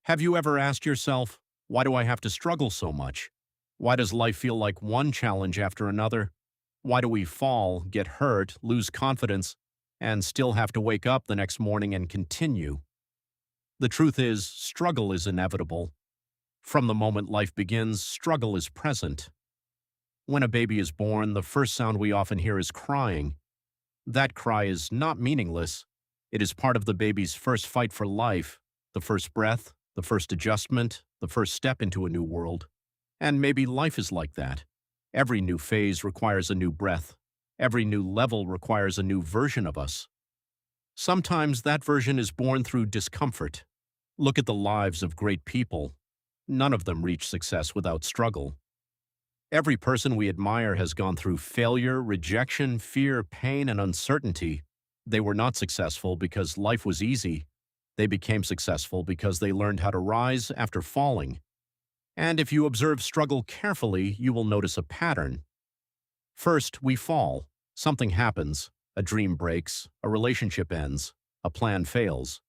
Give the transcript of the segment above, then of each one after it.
Have you ever asked yourself, why do I have to struggle so much? Why does life feel like one challenge after another? Why do we fall, get hurt, lose confidence, and still have to wake up the next morning and continue? The truth is, struggle is inevitable. From the moment life begins, struggle is present. When a baby is born, the first sound we often hear is crying. That cry is not meaningless. It is part of the baby's first fight for life, the first breath, the first adjustment, the first step into a new world. And maybe life is like that. Every new phase requires a new breath. Every new level requires a new version of us. Sometimes that version is born through discomfort. Look at the lives of great people. None of them reach success without struggle. Every person we admire has gone through failure, rejection, fear, pain, and uncertainty. They were not successful because life was easy. They became successful because they learned how to rise after falling. And if you observe struggle carefully, you will notice a pattern. First, we fall. Something happens. A dream breaks. A relationship ends. A plan fails.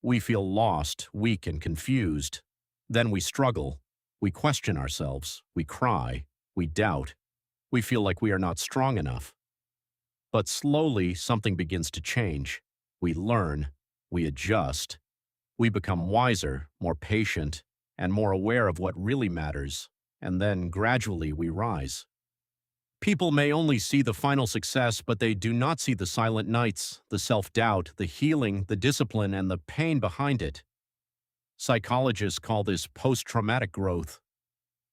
We feel lost, weak, and confused. Then we struggle. We question ourselves. We cry. We doubt. We feel like we are not strong enough. But slowly, something begins to change. We learn. We adjust. We become wiser, more patient, and more aware of what really matters. And then, gradually, we rise. People may only see the final success, but they do not see the silent nights, the self-doubt, the healing, the discipline, and the pain behind it. Psychologists call this post-traumatic growth.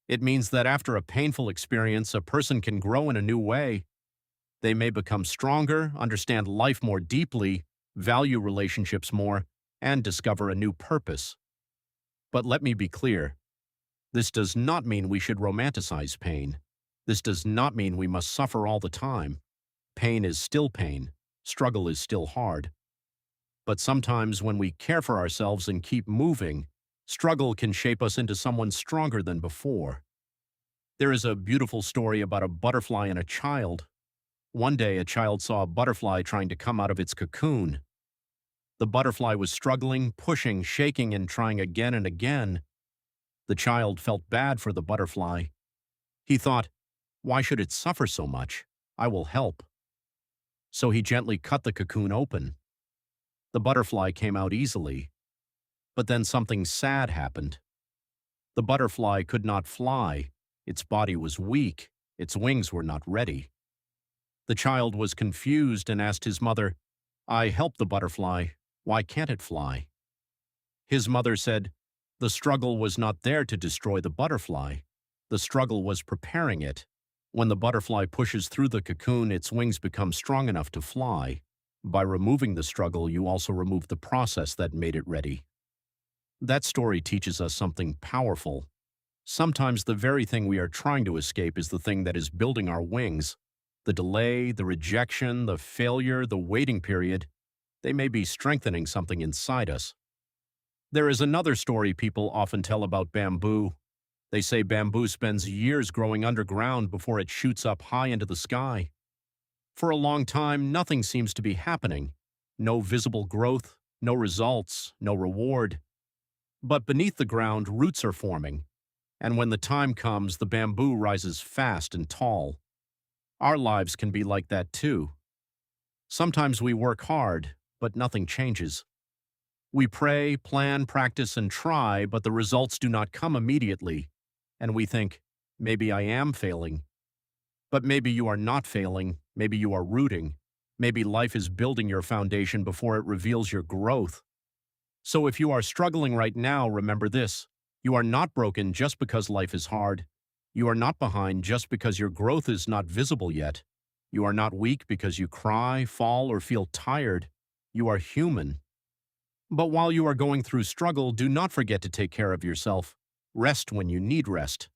It means that after a painful experience, a person can grow in a new way. They may become stronger, understand life more deeply, value relationships more, and discover a new purpose. But let me be clear. This does not mean we should romanticize pain. This does not mean we must suffer all the time. Pain is still pain. Struggle is still hard. But sometimes when we care for ourselves and keep moving, struggle can shape us into someone stronger than before. There is a beautiful story about a butterfly and a child. One day, a child saw a butterfly trying to come out of its cocoon. The butterfly was struggling, pushing, shaking, and trying again and again. The child felt bad for the butterfly. He thought, why should it suffer so much? I will help. So he gently cut the cocoon open. The butterfly came out easily. But then something sad happened. The butterfly could not fly. Its body was weak. Its wings were not ready. The child was confused and asked his mother, I helped the butterfly. Why can't it fly? His mother said, the struggle was not there to destroy the butterfly. The struggle was preparing it. When the butterfly pushes through the cocoon, its wings become strong enough to fly. By removing the struggle, you also remove the process that made it ready. That story teaches us something powerful. Sometimes the very thing we are trying to escape is the thing that is building our wings. The delay, the rejection, the failure, the waiting period, they may be strengthening something inside us. There is another story people often tell about bamboo. They say bamboo spends years growing underground before it shoots up high into the sky. For a long time, nothing seems to be happening. No visible growth, no results, no reward. But beneath the ground, roots are forming. And when the time comes, the bamboo rises fast and tall. Our lives can be like that too. Sometimes we work hard, but nothing changes. We pray, plan, practice, and try, but the results do not come immediately. And we think, maybe I am failing. But maybe you are not failing. Maybe you are rooting. Maybe life is building your foundation before it reveals your growth. So if you are struggling right now, remember this. You are not broken just because life is hard. You are not behind just because your growth is not visible yet. You are not weak because you cry, fall, or feel tired. You are human. But while you are going through struggle, do not forget to take care of yourself. Rest when you need rest.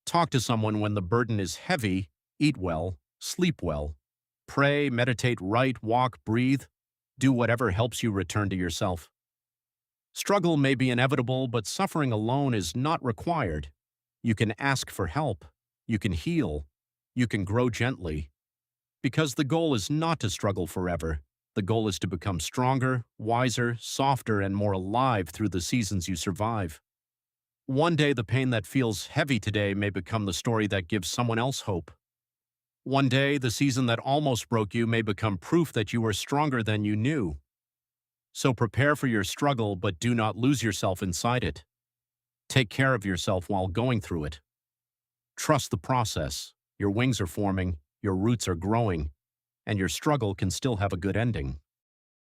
Talk to someone when the burden is heavy. Eat well. Sleep well. Pray, meditate, write, walk, breathe. Do whatever helps you return to yourself. Struggle may be inevitable, but suffering alone is not required. You can ask for help. You can heal. You can grow gently. Because the goal is not to struggle forever. The goal is to become stronger, wiser, softer, and more alive through the seasons you survive. One day, the pain that feels heavy today may become the story that gives someone else hope. One day, the season that almost broke you may become proof that you are stronger than you knew. So prepare for your struggle, but do not lose yourself inside it. Take care of yourself while going through it. Trust the process. Your wings are forming, your roots are growing, and your struggle can still have a good ending.